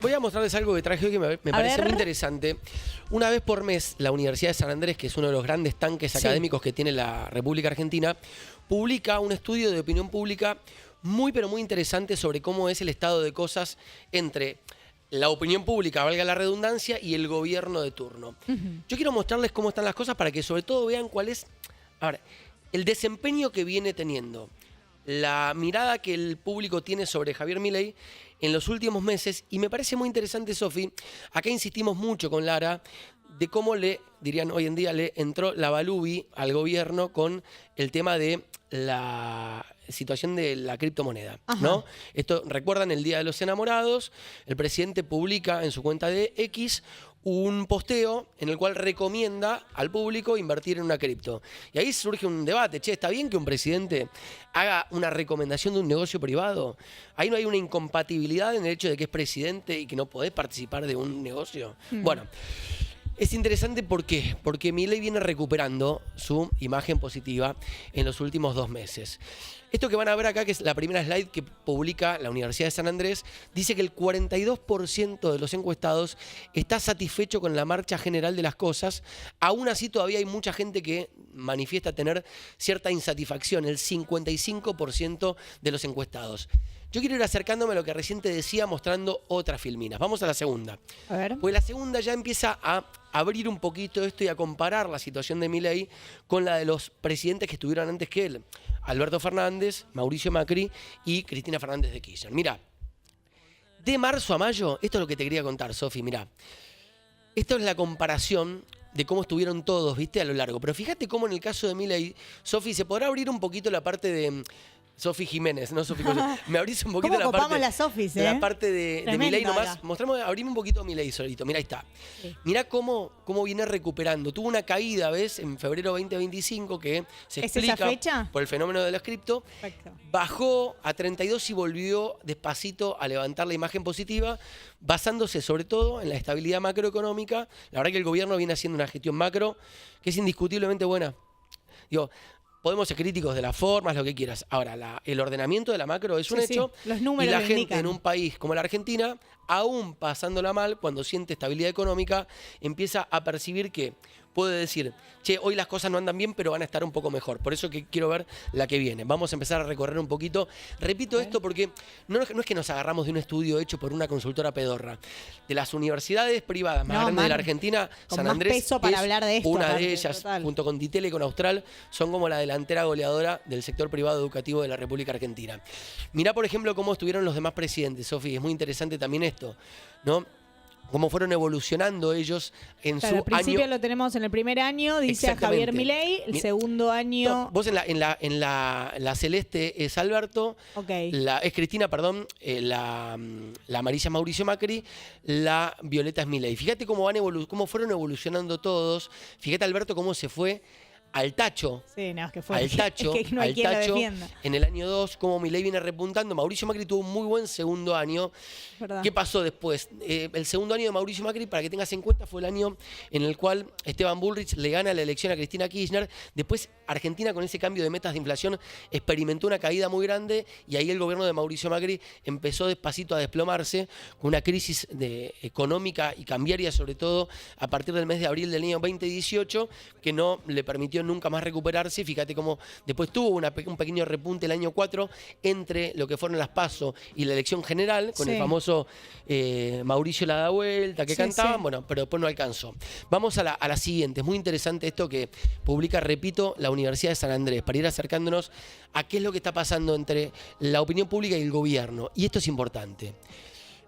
Voy a mostrarles algo que traje hoy que me parece muy interesante. Una vez por mes, la Universidad de San Andrés, que es uno de los grandes tanques académicos que tiene la República Argentina, publica un estudio de opinión pública muy pero muy interesante sobre cómo es el estado de cosas entre la opinión pública, valga la redundancia, y el gobierno de turno. Yo quiero mostrarles cómo están las cosas para que sobre todo vean cuál es, el desempeño que viene teniendo, la mirada que el público tiene sobre Javier Milei en los últimos meses. Y me parece muy interesante, Sofi, acá insistimos mucho con Lara, de cómo dirían hoy en día, le entró la balubi al gobierno con el tema de la situación de la criptomoneda, ¿no? Esto, recuerdan el Día de los Enamorados, el presidente publica en su cuenta de X un posteo en el cual recomienda al público invertir en una cripto. Y ahí surge un debate, che, ¿está bien que un presidente haga una recomendación de un negocio privado? Ahí no hay una incompatibilidad en el hecho de que es presidente y que no podés participar de un negocio. Bueno, es interesante, ¿por qué? Porque Milei viene recuperando su imagen positiva en los últimos 2 meses. Esto que van a ver acá, que es la primera slide que publica la Universidad de San Andrés, dice que el 42% de los encuestados está satisfecho con la marcha general de las cosas. Aún así, todavía hay mucha gente que manifiesta tener cierta insatisfacción, el 55% de los encuestados. Yo quiero ir acercándome a lo que recién te decía, mostrando otras filminas. Vamos a la segunda. A ver. Pues la segunda ya empieza a abrir un poquito esto y a comparar la situación de Milei con la de los presidentes que estuvieron antes que él. Alberto Fernández, Mauricio Macri y Cristina Fernández de Kirchner. Mirá, de marzo a mayo, esto es lo que te quería contar, Sofi, mirá. Esto es la comparación de cómo estuvieron todos, ¿viste? A lo largo. Pero fíjate cómo en el caso de Milei, Sofi, se podrá abrir un poquito la parte de Sofi Jiménez, no Sofi José. Me abrís un poquito la parte de Milei nomás. Abrime un poquito a Milei solito. Mirá, ahí está. Sí. Mirá cómo viene recuperando. Tuvo una caída, ¿ves? En febrero 2025 que se explica esa fecha? Por el fenómeno de las cripto. Perfecto. Bajó a 32 y volvió despacito a levantar la imagen positiva, basándose sobre todo en la estabilidad macroeconómica. La verdad que el gobierno viene haciendo una gestión macro que es indiscutiblemente buena. Digo, podemos ser críticos de las formas, lo que quieras. Ahora, el ordenamiento de la macro es un hecho. Los números y la gente indican. En un país como la Argentina, aún pasándola mal, cuando siente estabilidad económica, empieza a percibir que puede decir, che, hoy las cosas no andan bien, pero van a estar un poco mejor. Por eso que quiero ver la que viene. Vamos a empezar a recorrer un poquito. Repito esto porque no es que nos agarramos de un estudio hecho por una consultora pedorra. De las universidades privadas más grandes de la Argentina, San Andrés peso para hablar de esto, una de ellas, junto con Ditela y con Austral, son como la delantera goleadora del sector privado educativo de la República Argentina. Mirá, por ejemplo, cómo estuvieron los demás presidentes, Sofi. Es muy interesante también esto, ¿no? Cómo fueron evolucionando ellos en su año. Al principio lo tenemos en el primer año, dice a Javier Milei, el segundo año. No, vos en la celeste es Alberto, es Cristina, perdón, la amarilla es Mauricio Macri, la violeta es Milei. Fíjate cómo fueron evolucionando todos. Fíjate, Alberto, cómo se fue al tacho. Sí, no, es que fue al tacho, es que no hay quien lo defienda. En el año 2, como Milei viene repuntando. Mauricio Macri tuvo un muy buen segundo año. ¿Verdad? ¿Qué pasó después? El segundo año de Mauricio Macri, para que tengas en cuenta, fue el año en el cual Esteban Bullrich le gana la elección a Cristina Kirchner. Después, Argentina, con ese cambio de metas de inflación, experimentó una caída muy grande y ahí el gobierno de Mauricio Macri empezó despacito a desplomarse, con una crisis económica y cambiaria, sobre todo a partir del mes de abril del año 2018, que no le permitió nunca más recuperarse. Fíjate cómo después tuvo un pequeño repunte el año 4 entre lo que fueron las PASO y la elección general, con el famoso Mauricio la da vuelta que cantaban, bueno, pero después no alcanzó. Vamos a la siguiente. Es muy interesante esto que publica, repito, la Universidad de San Andrés, para ir acercándonos a qué es lo que está pasando entre la opinión pública y el gobierno. Y esto es importante,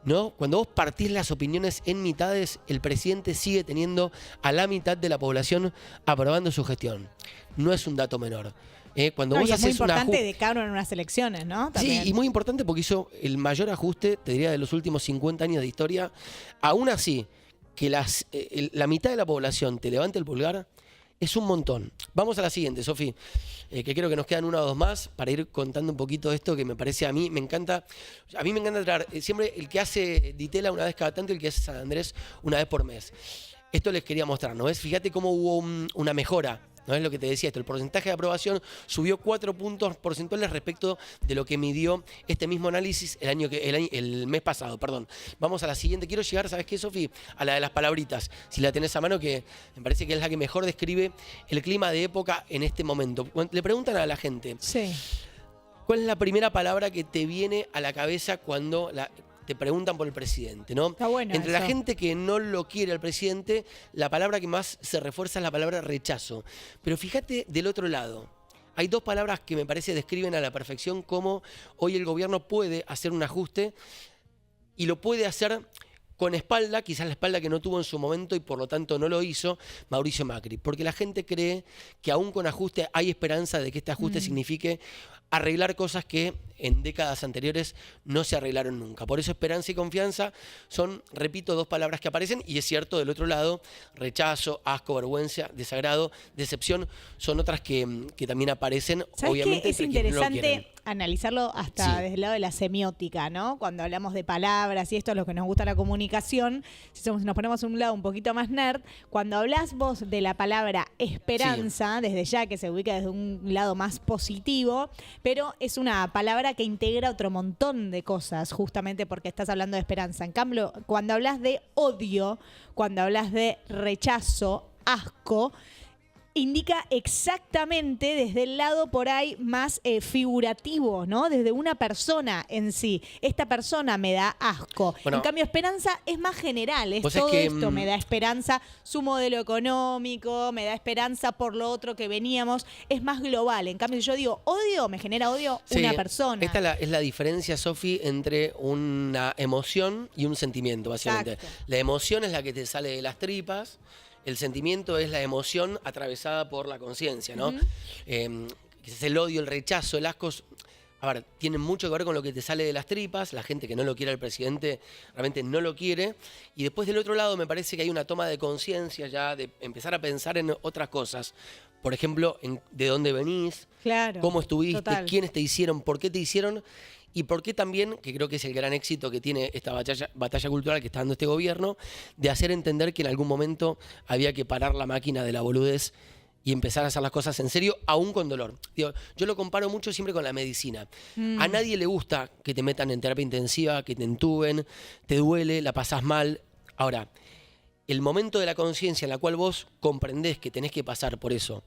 ¿no? Cuando vos partís las opiniones en mitades, el presidente sigue teniendo a la mitad de la población aprobando su gestión. No es un dato menor. Cuando vos y es haces muy importante de cara en unas elecciones, ¿no? También. Sí, y muy importante porque hizo el mayor ajuste, te diría, de los últimos 50 años de historia. Aún así, que la mitad de la población te levante el pulgar, es un montón. Vamos a la siguiente, Sofi, que creo que nos quedan 1 o 2 más para ir contando un poquito esto que me parece a mí me encanta. A mí me encanta traer siempre el que hace Ditela una vez cada tanto y el que hace San Andrés una vez por mes. Esto les quería mostrar, ¿no ves? Fíjate cómo hubo una mejora No es lo que te decía esto, el porcentaje de aprobación subió 4 puntos porcentuales respecto de lo que midió este mismo análisis el mes pasado. Perdón. Vamos a la siguiente. Quiero llegar, ¿sabes qué, Sofi? A la de las palabritas. Si la tenés a mano, que me parece que es la que mejor describe el clima de época en este momento. Le preguntan a la gente, sí. ¿cuál es la primera palabra que te viene a la cabeza cuando te preguntan por el presidente, ¿no? Está bueno Entre eso. la gente que no lo quiere al presidente, la palabra que más se refuerza es la palabra rechazo. Pero fíjate del otro lado. Hay dos palabras que me parece describen a la perfección cómo hoy el gobierno puede hacer un ajuste y lo puede hacer con espalda, quizás la espalda que no tuvo en su momento y por lo tanto no lo hizo Mauricio Macri. Porque la gente cree que aún con ajuste hay esperanza de que este ajuste signifique arreglar cosas que en décadas anteriores no se arreglaron nunca. Por eso esperanza y confianza son, repito, dos palabras que aparecen y es cierto, del otro lado, rechazo, asco, vergüenza, desagrado, decepción, son otras que también aparecen, obviamente. Es interesante analizarlo hasta desde el lado de la semiótica, ¿no? Cuando hablamos de palabras y esto es lo que nos gusta la comunicación, si nos ponemos a un lado un poquito más nerd, cuando hablas vos de la palabra esperanza, desde ya que se ubica desde un lado más positivo, pero es una palabra que integra otro montón de cosas, justamente porque estás hablando de esperanza. En cambio, cuando hablas de odio, cuando hablas de rechazo, asco, indica exactamente desde el lado por ahí más figurativo, ¿no? Desde una persona en sí. Esta persona me da asco. Bueno, en cambio, esperanza es más general. Es todo esto me da esperanza. Su modelo económico, me da esperanza por lo otro que veníamos. Es más global. En cambio, si yo digo odio, me genera odio una persona. Esta es la diferencia, Sofi, entre una emoción y un sentimiento, básicamente. Exacto. La emoción es la que te sale de las tripas. El sentimiento es la emoción atravesada por la conciencia, ¿no? Es el odio, el rechazo, el asco. A ver, tienen mucho que ver con lo que te sale de las tripas. La gente que no lo quiere al presidente realmente no lo quiere. Y después del otro lado me parece que hay una toma de conciencia ya de empezar a pensar en otras cosas. Por ejemplo, de dónde venís, cómo estuviste, quiénes te hicieron, por qué te hicieron. Y por qué también, que creo que es el gran éxito que tiene esta batalla cultural que está dando este gobierno, de hacer entender que en algún momento había que parar la máquina de la boludez y empezar a hacer las cosas en serio, aún con dolor. Digo, yo lo comparo mucho siempre con la medicina. A nadie le gusta que te metan en terapia intensiva, que te entuben, te duele, la pasás mal. Ahora, el momento de la conciencia en la cual vos comprendés que tenés que pasar por eso,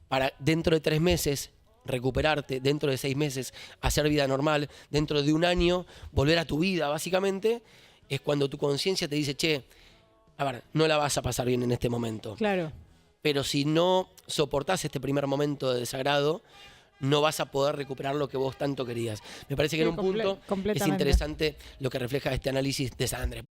para dentro de 3 meses recuperarte, dentro de 6 meses hacer vida normal, dentro de 1 año volver a tu vida, básicamente, es cuando tu conciencia te dice, che, a ver, no la vas a pasar bien en este momento. Claro. Pero si no soportás este primer momento de desagrado, no vas a poder recuperar lo que vos tanto querías. Me parece que en un punto es interesante lo que refleja este análisis de San Andrés.